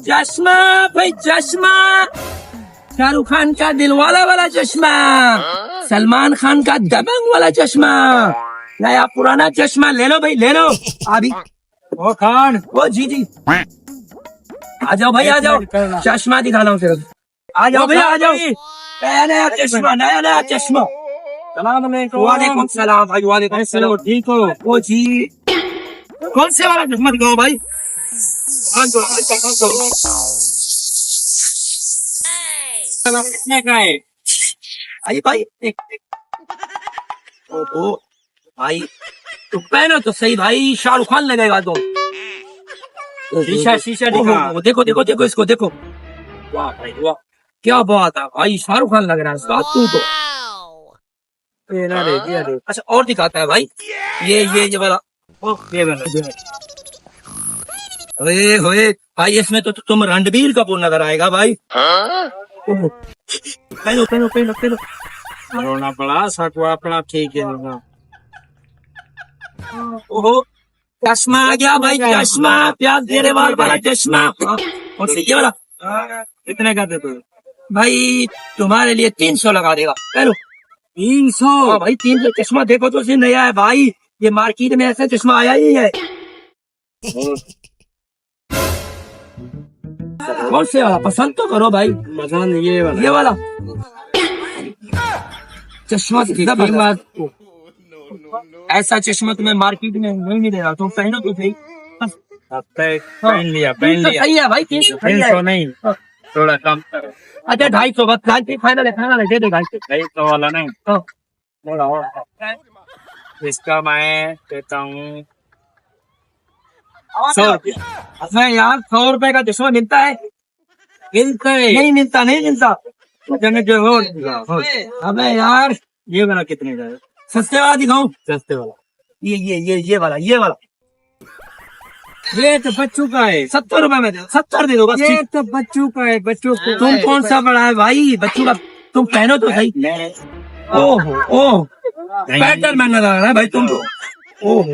चश्मा भाई चश्मा, शाहरुख खान का दिलवाला वाला चश्मा, सलमान खान का दबंग वाला चश्मा, नया पुराना चश्मा ले लो भाई ले लो। अभी ओ खान, वो जी जी आ जाओ भाई आ जाओ, चश्मा दिखा रहा हूँ सिर्फ। आ जाओ भैया आ जाओ, नया नया चश्मा, नया नया चश्मा। वालेकुम सलाम भाई, वालेकुम सलाम। ठीक हो? वो जी कौन से वाला चश्मा दिखाओ भाई? कितने का है? आइए भाई ओ भाई तो पहनो तो सही भाई, शाहरुख खान लगेगा तो। शीशा शीशा दिखा। देखो देखो देखो इसको देखो, वाह भाई वाह, क्या बात है भाई, शाहरुख खान लग रहा है इसका तू तो। ये ना रे, ये रे। अच्छा और दिखाता है भाई, ये वाला। ये बना। ओए होए भाई, इसमें तो तुम रणबीर कपूर नजर आएगा भाई। पहनो पहनो पहनो पहनो। रोना पड़ा, सकवा पड़ा, ठीक है ना। ओहो चश्मा आ गया भाई, चश्मा प्याज देने वाला चश्मा। और ये वाला कितने का देते हो? भाई तुम्हारे लिए 300 लगा देगा, पहनो। 300? हाँ भाई 300 चश्मा देखो तो उसे नया है भाई, ये मार्केट में ऐसा चश्मा आया ही है। कौन से वाला पसंद तो करो भाई। पसंद ये वाला चश्मा सीधा कीमत, ऐसा चश्मा तुम्हें मार्केट में नहीं मिलेगा, तुम पहनो तो सही। पहन लिया, पहन लिया। सही है भाई, 300 नहीं, थोड़ा कम करो। अच्छा 250 बस, फाइनल है दे देगा। 250 वाला नहीं, हाँ। थोड़ा और। इसका मैं देता हूँ 100 रुपया। अच्छा यार 100 रुपए का चश्मा मिलता है? मिलता है? नहीं मिलता, नहीं मिलता। जो और अबे यार ये वाला कितने का है? सस्ते वाला दिखाऊं? सस्ते वाला। ये वाला ये तो बच्चों का है। 70 रुपए में दे, 70 दे दो बस। ये तो बच्चों का है, बच्चों को। तुम कौन सा बड़ा है भाई बच्चों का, तुम पहनो तो सही। ओह पैटर्न में नजर आ रहा है भाई तुम तो। ओह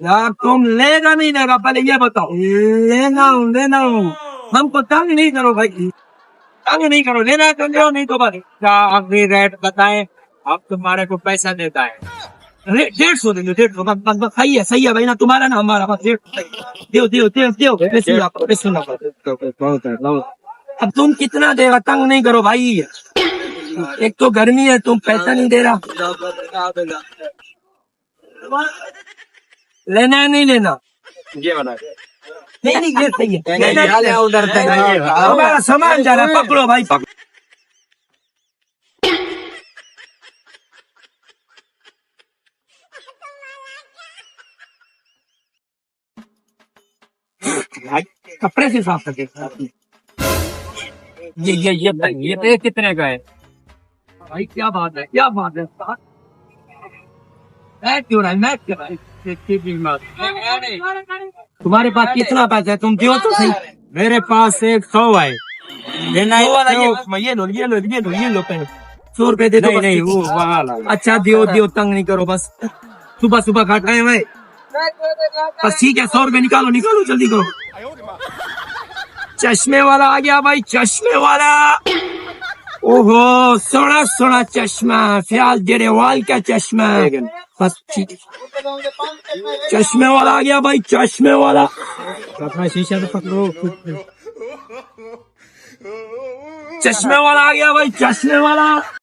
यार तुम लेगा नहीं लेगा, पहले ये बताओ। लेना हूँ हमको तंग नहीं करो भाई, तंग नहीं करो, लेना तो लो नहीं तो भाई। क्या आखिरी रेट बताएं, अब तुम्हारे को पैसा देता है। 150 दे दो, 150 सही है भाई ना, तुम्हारा ना हमारा, बस 150 दो। बहुत है, अब तुम कितना देगा, तंग नहीं करो भाई, एक तो गर्मी है, तुम पैसा नहीं दे रहा। लेना है नहीं लेना? ये बना नहीं ये सही है, उधर तक हमारा सामान जा रहा है, पकड़ो भाई पकड़ो। कपड़े से साफ करके ये कितने का है? भाई क्या बात है, क्या बात है। मैं क्यों रहा है, तुम्हारे पास कितना पैसा है, तुम दो तो सही। मेरे पास 100 है। लेना है ये लो पहले 100 रुपए दे दो। नहीं वो वाला। अच्छा दियो तंग नहीं करो, बस सुबह सुबह काट रहे हैं भाई, बस ठीक है 100 रुपए निकालो जल्दी करो। चश्मे वाला आ गया भाई, चश्मे वाला। ओहो सोना चश्मा, फ्याज गेरेवाल का चश्मा, बस ठीक है। चश्मे वाला आ गया भाई, चश्मे वाला। अपना शीशा तो पकड़ो। चश्मे वाला आ गया भाई, चश्मे वाला।